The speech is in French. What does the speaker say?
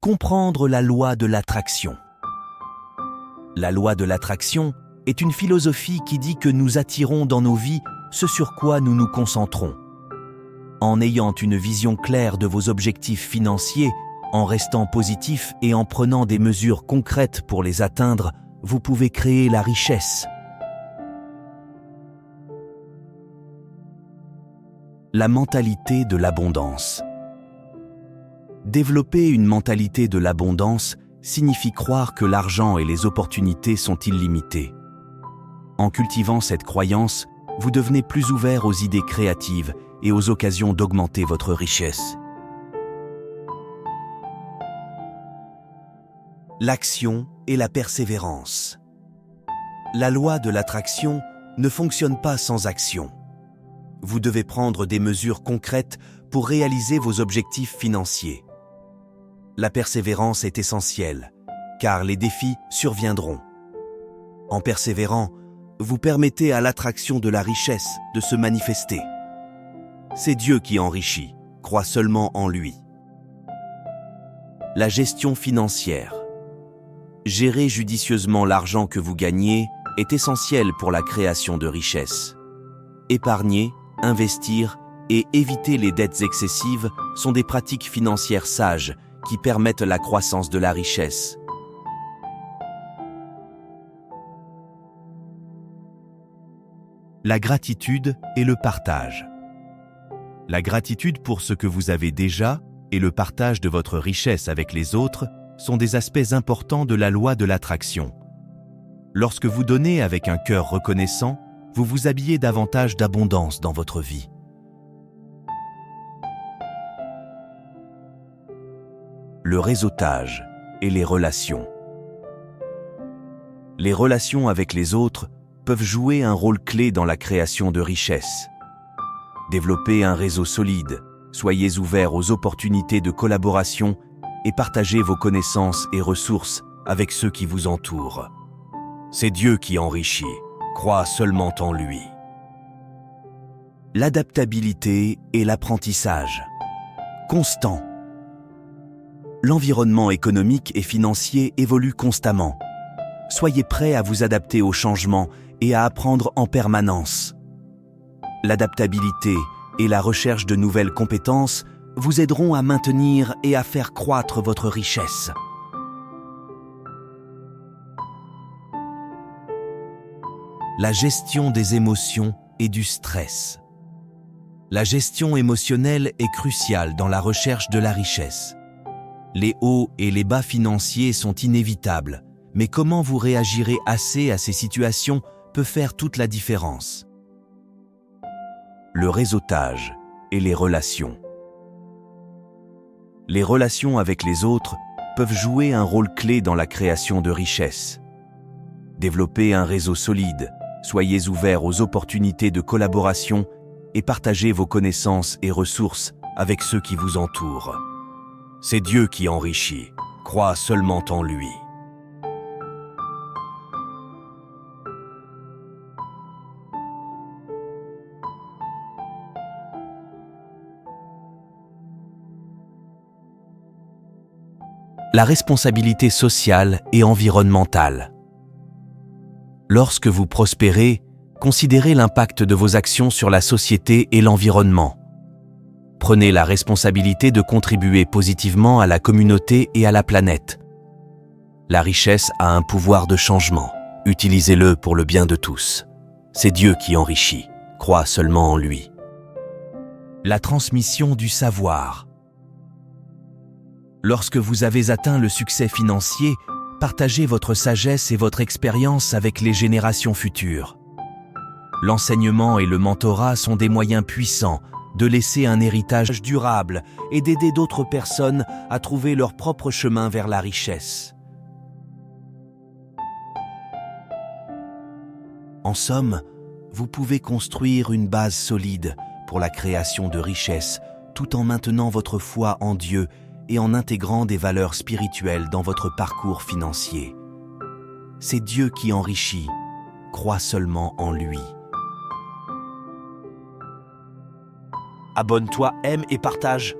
Comprendre la loi de l'attraction. La loi de l'attraction est une philosophie qui dit que nous attirons dans nos vies ce sur quoi nous nous concentrons. En ayant une vision claire de vos objectifs financiers, en restant positif et en prenant des mesures concrètes pour les atteindre, vous pouvez créer la richesse. La mentalité de l'abondance. Développer une mentalité de l'abondance signifie croire que l'argent et les opportunités sont illimités. En cultivant cette croyance, vous devenez plus ouvert aux idées créatives et aux occasions d'augmenter votre richesse. L'action et la persévérance. La loi de l'attraction ne fonctionne pas sans action. Vous devez prendre des mesures concrètes pour réaliser vos objectifs financiers. La persévérance est essentielle, car les défis surviendront. En persévérant, vous permettez à l'attraction de la richesse de se manifester. C'est Dieu qui enrichit, crois seulement en lui. La gestion financière. Gérer judicieusement l'argent que vous gagnez est essentiel pour la création de richesse. Épargner, investir et éviter les dettes excessives sont des pratiques financières sages qui permettent la croissance de la richesse. La gratitude et le partage. La gratitude pour ce que vous avez déjà et le partage de votre richesse avec les autres sont des aspects importants de la loi de l'attraction. Lorsque vous donnez avec un cœur reconnaissant, vous vous habillez davantage d'abondance dans votre vie. Le réseautage et les relations. Les relations avec les autres peuvent jouer un rôle clé dans la création de richesses. Développez un réseau solide, soyez ouverts aux opportunités de collaboration et partagez vos connaissances et ressources avec ceux qui vous entourent. C'est Dieu qui enrichit, crois seulement en lui. L'adaptabilité et l'apprentissage. Constant. L'environnement économique et financier évolue constamment. Soyez prêts à vous adapter aux changements et à apprendre en permanence. L'adaptabilité et la recherche de nouvelles compétences vous aideront à maintenir et à faire croître votre richesse. La gestion des émotions et du stress. La gestion émotionnelle est cruciale dans la recherche de la richesse. Les hauts et les bas financiers sont inévitables, mais comment vous réagirez assez à ces situations peut faire toute la différence. Le réseautage et les relations. Les relations avec les autres peuvent jouer un rôle clé dans la création de richesses. Développez un réseau solide, soyez ouverts aux opportunités de collaboration et partagez vos connaissances et ressources avec ceux qui vous entourent. C'est Dieu qui enrichit, crois seulement en lui. La responsabilité sociale et environnementale. Lorsque vous prospérez, considérez l'impact de vos actions sur la société et l'environnement. Prenez la responsabilité de contribuer positivement à la communauté et à la planète. La richesse a un pouvoir de changement. Utilisez-le pour le bien de tous. C'est Dieu qui enrichit. Crois seulement en lui. La transmission du savoir. Lorsque vous avez atteint le succès financier, partagez votre sagesse et votre expérience avec les générations futures. L'enseignement et le mentorat sont des moyens puissants de laisser un héritage durable et d'aider d'autres personnes à trouver leur propre chemin vers la richesse. En somme, vous pouvez construire une base solide pour la création de richesses tout en maintenant votre foi en Dieu et en intégrant des valeurs spirituelles dans votre parcours financier. C'est Dieu qui enrichit, crois seulement en lui. Abonne-toi, aime et partage.